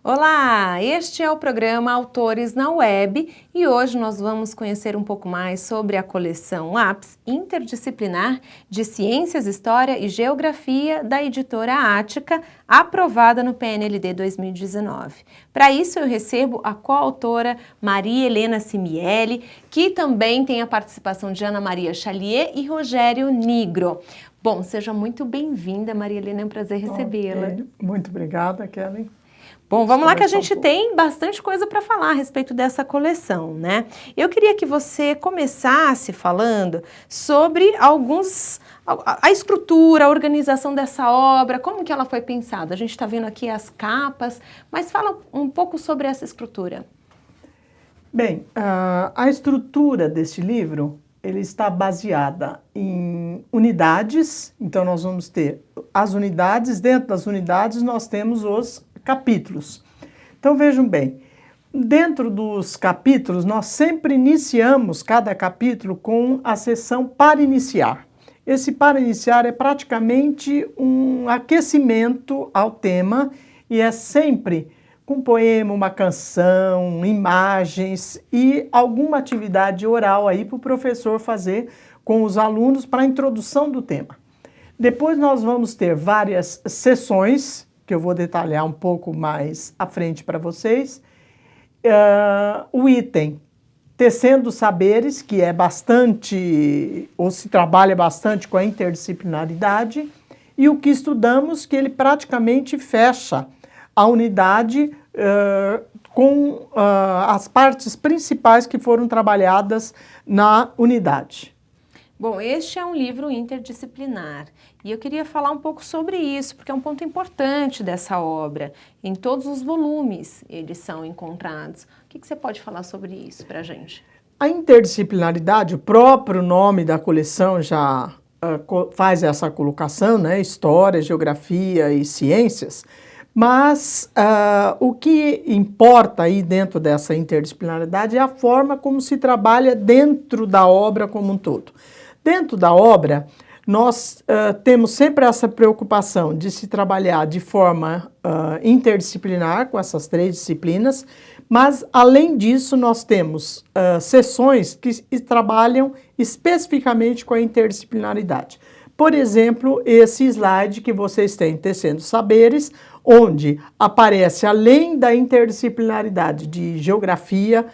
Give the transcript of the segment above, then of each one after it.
Olá, este é o programa Autores na Web e hoje nós vamos conhecer um pouco mais sobre a coleção Lápis Interdisciplinar de Ciências, História e Geografia da editora Ática, aprovada no PNLD 2019. Para isso eu recebo a coautora Maria Helena Simieli, que também tem a participação de Ana Maria Chalier e Rogério Nigro. Bom, seja muito bem-vinda, Maria Helena, é um prazer recebê-la. Okay. Muito obrigada, Kelly. Bom, vamos lá que a gente tem bastante coisa para falar a respeito dessa coleção, né? Eu queria que você começasse falando sobre a estrutura, a organização dessa obra, como que ela foi pensada. A gente está vendo aqui as capas, mas fala um pouco sobre essa estrutura. Bem, a estrutura deste livro, ele está baseada em unidades, então nós vamos ter as unidades, dentro das unidades nós temos os capítulos. Então vejam bem, dentro dos capítulos nós sempre iniciamos cada capítulo com a seção para iniciar. Esse para iniciar é praticamente um aquecimento ao tema e é sempre com poema, uma canção, imagens e alguma atividade oral aí para o professor fazer com os alunos para a introdução do tema. Depois nós vamos ter várias sessões, que eu vou detalhar um pouco mais à frente para vocês. O item Tecendo Saberes, que é bastante, ou se trabalha bastante com a interdisciplinaridade, e o que estudamos, que ele praticamente fecha a unidade com as partes principais que foram trabalhadas na unidade. Bom, este é um livro interdisciplinar e eu queria falar um pouco sobre isso, porque é um ponto importante dessa obra. Em todos os volumes eles são encontrados. O que você pode falar sobre isso para a gente? A interdisciplinaridade, o próprio nome da coleção já faz essa colocação, né? História, geografia e ciências. Mas o que importa aí dentro dessa interdisciplinaridade é a forma como se trabalha dentro da obra como um todo. Dentro da obra, nós temos sempre essa preocupação de se trabalhar de forma interdisciplinar com essas três disciplinas, mas além disso nós temos sessões que trabalham especificamente com a interdisciplinaridade. Por exemplo, esse slide que vocês têm, Tecendo Saberes, onde aparece, além da interdisciplinaridade de geografia,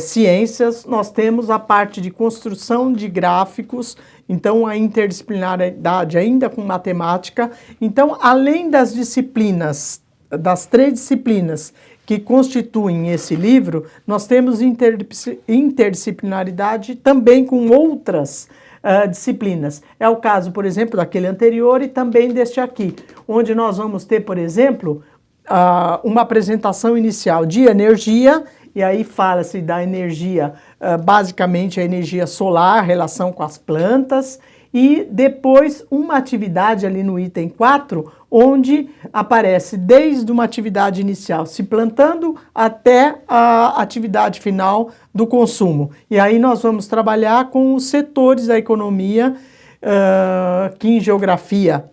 ciências, nós temos a parte de construção de gráficos, então a interdisciplinaridade ainda com matemática. Então, além das disciplinas, das três disciplinas que constituem esse livro, nós temos interdisciplinaridade também com outras disciplinas. É o caso, por exemplo, daquele anterior e também deste aqui, onde nós vamos ter, por exemplo, uma apresentação inicial de energia, e aí fala-se da energia, basicamente a energia solar, relação com as plantas, e depois uma atividade ali no item 4, onde aparece desde uma atividade inicial se plantando até a atividade final do consumo. E aí nós vamos trabalhar com os setores da economia, que em geografia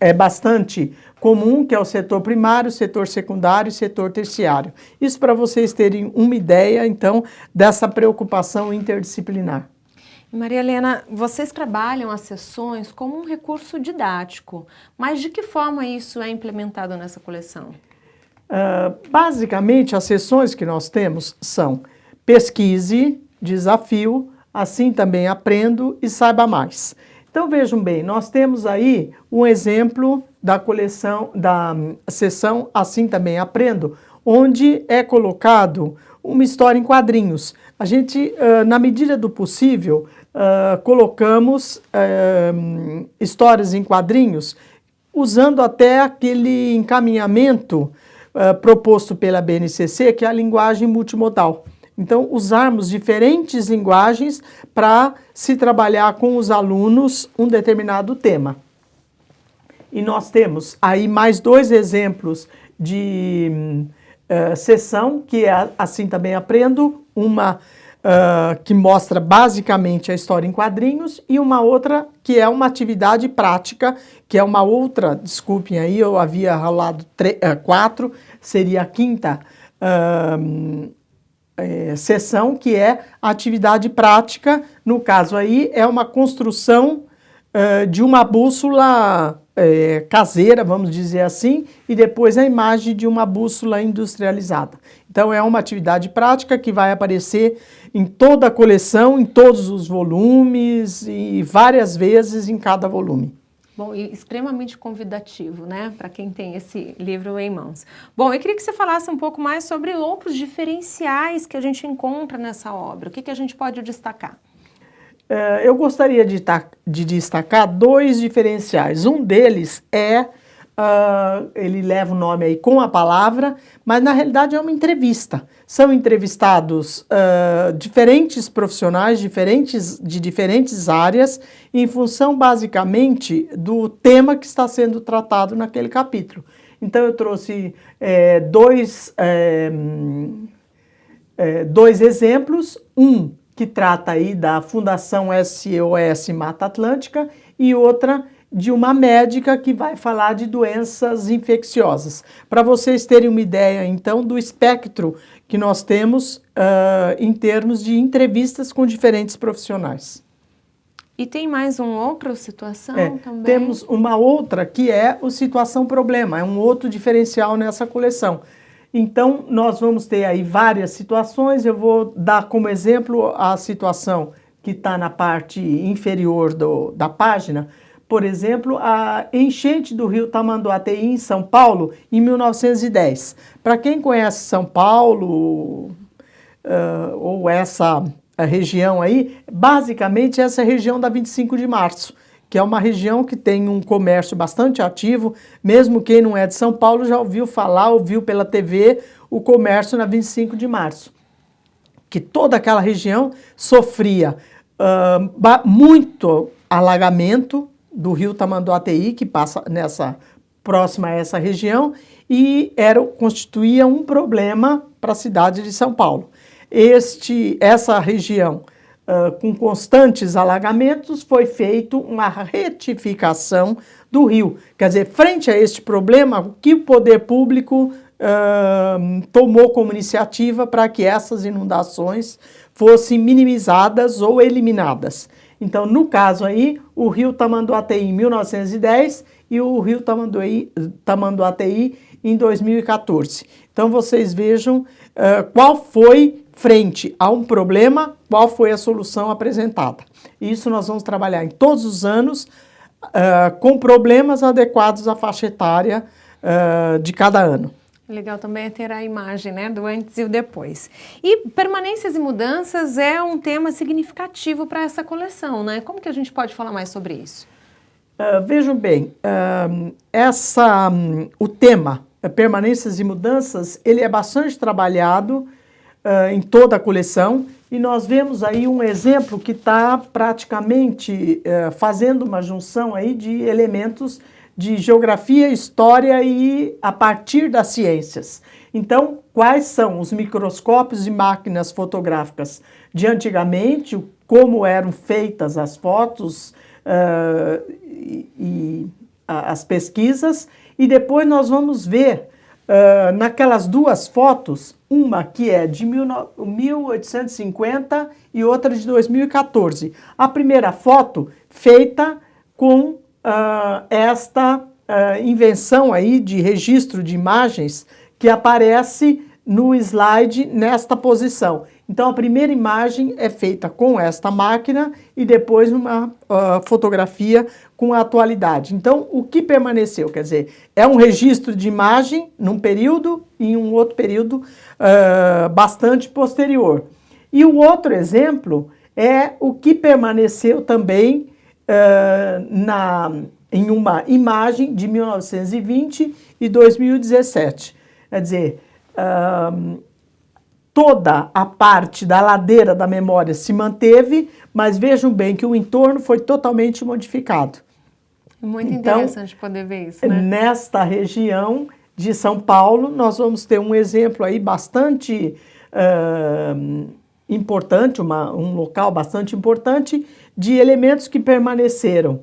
é bastante comum, que é o setor primário, setor secundário e setor terciário. Isso para vocês terem uma ideia, então, dessa preocupação interdisciplinar. Maria Helena, vocês trabalham as sessões como um recurso didático, mas de que forma isso é implementado nessa coleção? Basicamente, as sessões que nós temos são pesquise, desafio, assim também aprendo e saiba mais. Então vejam bem, nós temos aí um exemplo da coleção, da sessão Assim Também Aprendo, onde é colocado uma história em quadrinhos. A gente, na medida do possível, colocamos histórias em quadrinhos, usando até aquele encaminhamento proposto pela BNCC, que é a linguagem multimodal. Então, usarmos diferentes linguagens para se trabalhar com os alunos um determinado tema. E nós temos aí mais dois exemplos de sessão, que é Assim Também Aprendo, uma que mostra basicamente a história em quadrinhos, e uma outra que é uma atividade prática, que é uma outra, desculpem aí, eu havia rolado 4, seria a quinta sessão, que é a atividade prática. No caso aí, é uma construção de uma bússola caseira, vamos dizer assim, e depois a imagem de uma bússola industrializada. Então é uma atividade prática que vai aparecer em toda a coleção, em todos os volumes e várias vezes em cada volume. Bom, e extremamente convidativo, né, para quem tem esse livro em mãos. Bom, eu queria que você falasse um pouco mais sobre outros diferenciais que a gente encontra nessa obra. O que a gente pode destacar? Eu gostaria de destacar 2 diferenciais. Um deles é, ele leva o nome aí Com a Palavra, mas na realidade é uma entrevista. São entrevistados diferentes profissionais, de diferentes áreas, em função basicamente do tema que está sendo tratado naquele capítulo. Então eu trouxe dois exemplos, um que trata aí da Fundação SOS Mata Atlântica e outra de uma médica que vai falar de doenças infecciosas. Para vocês terem uma ideia, então, do espectro que nós temos em termos de entrevistas com diferentes profissionais. E tem mais uma outra situação também? Temos uma outra que é o Situação Problema, é um outro diferencial nessa coleção. Então, nós vamos ter aí várias situações. Eu vou dar como exemplo a situação que está na parte inferior da página. Por exemplo, a enchente do rio Tamanduateí, em São Paulo, em 1910. Para quem conhece São Paulo, ou essa região aí, basicamente essa é a região da 25 de março, que é uma região que tem um comércio bastante ativo. Mesmo quem não é de São Paulo já ouviu falar, ouviu pela TV o comércio na 25 de março. Que toda aquela região sofria muito alagamento do rio Tamanduateí, que passa próxima a essa região, e constituía um problema para a cidade de São Paulo. Essa região, com constantes alagamentos, foi feita uma retificação do rio. Quer dizer, frente a este problema, o que o poder público tomou como iniciativa para que essas inundações fossem minimizadas ou eliminadas? Então, no caso aí, o rio Tamanduateí em 1910 e o rio Tamanduateí em 2014. Então, vocês vejam qual foi, frente a um problema, qual foi a solução apresentada. Isso nós vamos trabalhar em todos os anos, com problemas adequados à faixa etária de cada ano. Legal também é ter a imagem, né, do antes e o depois. E permanências e mudanças é um tema significativo para essa coleção, né? Como que a gente pode falar mais sobre isso? Vejam bem, o tema permanências e mudanças, ele é bastante trabalhado em toda a coleção, e nós vemos aí um exemplo que está praticamente fazendo uma junção aí de elementos de geografia, história e a partir das ciências. Então, quais são os microscópios e máquinas fotográficas de antigamente, como eram feitas as fotos e as pesquisas, e depois nós vamos ver naquelas 2 fotos, uma que é de 1850 e outra de 2014. A primeira foto feita com esta invenção aí de registro de imagens que aparece no slide nesta posição. Então, a primeira imagem é feita com esta máquina e depois uma fotografia com a atualidade. Então, o que permaneceu? Quer dizer, é um registro de imagem num período e em um outro período bastante posterior. E o outro exemplo é o que permaneceu também em uma imagem de 1920 e 2017. Quer dizer, toda a parte da ladeira da memória se manteve, mas vejam bem que o entorno foi totalmente modificado. Muito interessante poder ver isso, né? Nesta região de São Paulo, nós vamos ter um exemplo aí bastante importante, um local bastante importante de elementos que permaneceram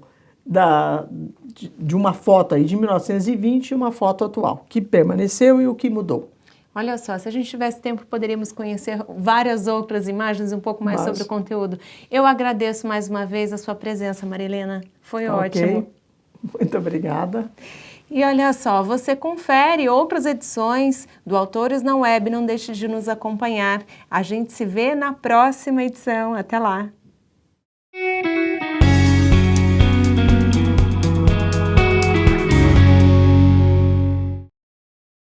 de uma foto aí de 1920 e uma foto atual, que permaneceu e o que mudou. Olha só, se a gente tivesse tempo, poderíamos conhecer várias outras imagens e um pouco mais sobre o conteúdo. Eu agradeço mais uma vez a sua presença, Marilena. Foi ótimo. Muito obrigada. E olha só, você confere outras edições do Autores na Web, não deixe de nos acompanhar. A gente se vê na próxima edição. Até lá!